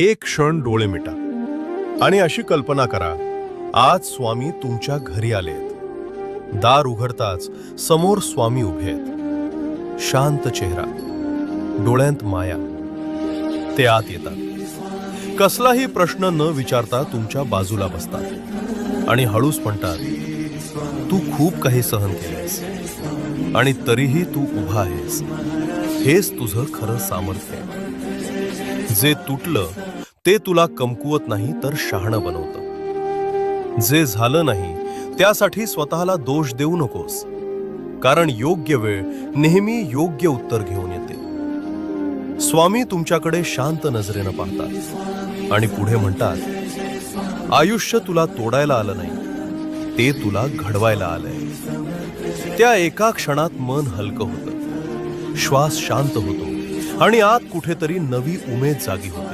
एक क्षण डोळे मिटा आणि अशी कल्पना करा, आज स्वामी तुमच्या घरी आलेत. दार उघडताच समोर स्वामी उभे आहेत. शांत चेहरा, डोळ्यांत माया. ते आत येतात. कसलाही प्रश्न न विचारता तुमच्या बाजूला बसतात आणि हळूच म्हणतात, तू खूप काही सहन केलेस आणि तरीही तू उभा आहेस. हेच तुझं खरं सामर्थ्य आहे. जे तुटलं ते तुला कमकुवत नाही तर शहाणं बनवतं. जे झालं नाही त्यासाठी स्वतःला दोष देऊ नकोस, कारण योग्य वेळ नेहमी योग्य उत्तर घेऊन येते. स्वामी तुमच्याकडे शांत नजरेनं पाहतात आणि पुढे म्हणतात, आयुष्य तुला तोडायला आलं नाही, ते तुला घडवायला आलंय. त्या एका क्षणात मन हलकं होतं, श्वास शांत होतो आणि आत कुठेतरी नवी उमेद जागी होते.